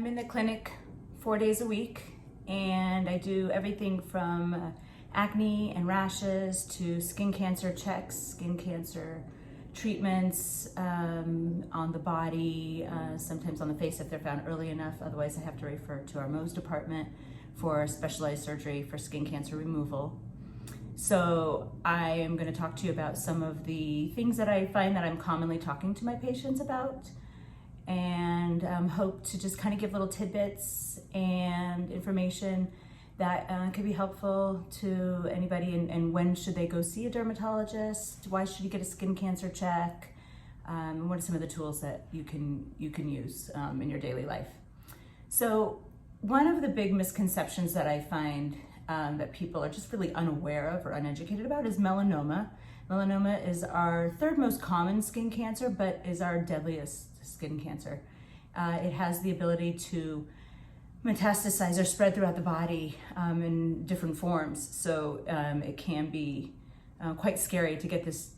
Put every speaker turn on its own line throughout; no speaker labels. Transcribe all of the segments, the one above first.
I'm in the clinic 4 days a week, and I do everything from acne and rashes to skin cancer checks, skin cancer treatments on the body, sometimes on the face if they're found early enough. Otherwise, I have to refer to our Mohs department for specialized surgery for skin cancer removal. So I am going to talk to you about some of the things that I find that I'm commonly talking to my patients about, and hope to just kind of give little tidbits and information that could be helpful to anybody. And when should they go see a dermatologist? Why should you get a skin cancer check? What are some of the tools that you can use in your daily life? So one of the big misconceptions that I find that people are just really unaware of or uneducated about is melanoma. Melanoma is our third most common skin cancer, but is our deadliest skin cancer. It has the ability to metastasize or spread throughout the body in different forms. So it can be quite scary to get this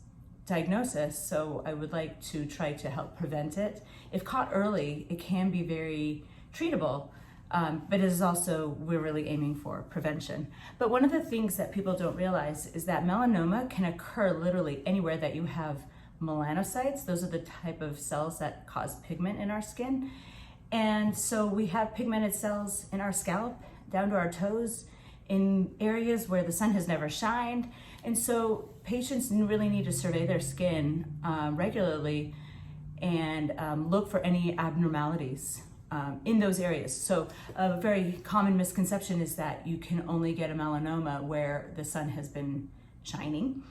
diagnosis. So I would like to try to help prevent it. If caught early, it can be very treatable. But it is also, we're really aiming for prevention. But one of the things that people don't realize is that melanoma can occur literally anywhere that you have melanocytes. Those are the type of cells that cause pigment in our skin. And so we have pigmented cells in our scalp, down to our toes, in areas where the sun has never shined. And so patients really need to survey their skin regularly and look for any abnormalities in those areas. So a very common misconception is that you can only get a melanoma where the sun has been shining,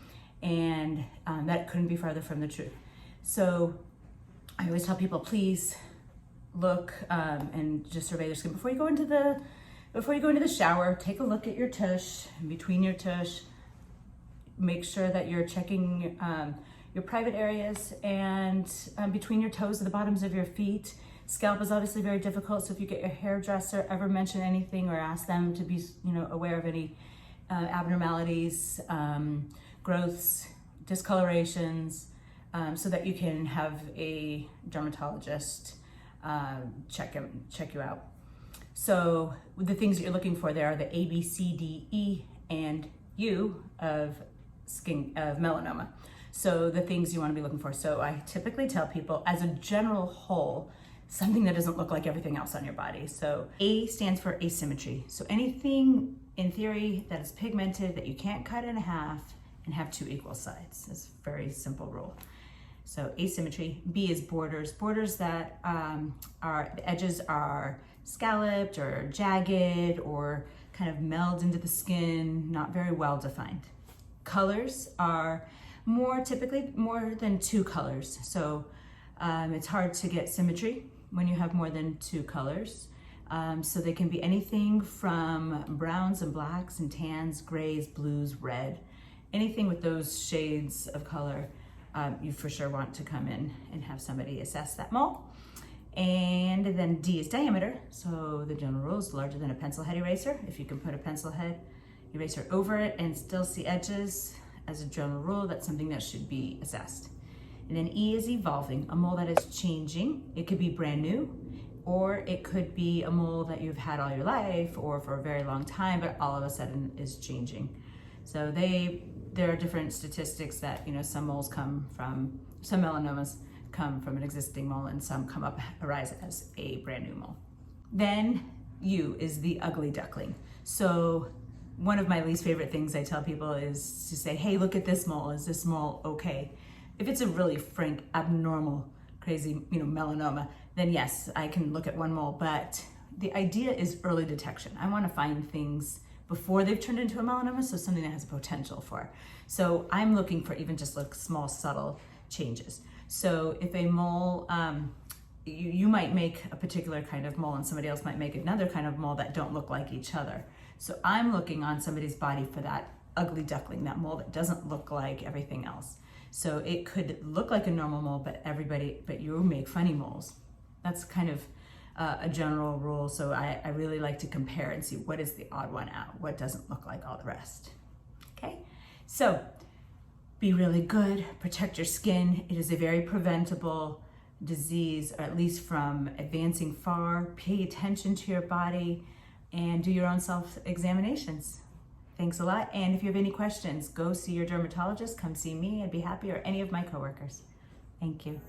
and that couldn't be farther from the truth. So I always tell people, please look and just survey their skin before you go into the shower. Take a look at your tush, in between your tush. Make sure that you're checking your private areas and between your toes and the bottoms of your feet. Scalp is obviously very difficult, so if you get your hairdresser ever mention anything or ask them to be, aware of any abnormalities, growths, discolorations, so that you can have a dermatologist check you out. So the things that you're looking for there are the ABCDE and U of melanoma. So the things you want to be looking for. So I typically tell people, as a general whole, something that doesn't look like everything else on your body. So A stands for asymmetry. So anything in theory that is pigmented that you can't cut in half and have two equal sides. That's a very simple rule. So asymmetry. B is borders. Borders that the edges are scalloped or jagged or kind of meld into the skin, not very well defined. Colors are typically more than two colors. So it's hard to get symmetry when you have more than two colors. So they can be anything from browns and blacks and tans, grays, blues, red. Anything with those shades of color, you for sure want to come in and have somebody assess that mole. And then D is diameter. So the general rule is larger than a pencil head eraser. If you can put a pencil head eraser over it and still see edges, as a general rule, that's something that should be assessed. And then E is evolving, a mole that is changing. It could be brand new, or it could be a mole that you've had all your life or for a very long time, but all of a sudden is changing. So there are different statistics that, some melanomas come from an existing mole and some arise as a brand new mole. Then U is the ugly duckling. So one of my least favorite things I tell people is to say, hey, look at this mole. Is this mole okay? If it's a really frank, abnormal, crazy, melanoma, then yes, I can look at one mole. But the idea is early detection. I want to find things before they've turned into a melanoma, so something that has potential for. So I'm looking for even just small, subtle changes. So if a mole, you might make a particular kind of mole and somebody else might make another kind of mole that don't look like each other. So I'm looking on somebody's body for that ugly duckling, that mole that doesn't look like everything else. So it could look like a normal mole, but you make funny moles. That's kind of a general rule. So I really like to compare and see what is the odd one out, what doesn't look like all the rest. Okay, so be really good, protect your skin. It is a very preventable disease, or at least from advancing far. Pay attention to your body and do your own self-examinations. Thanks a lot. And if you have any questions, go see your dermatologist, come see me. I'd be happy, or any of my coworkers. Thank you.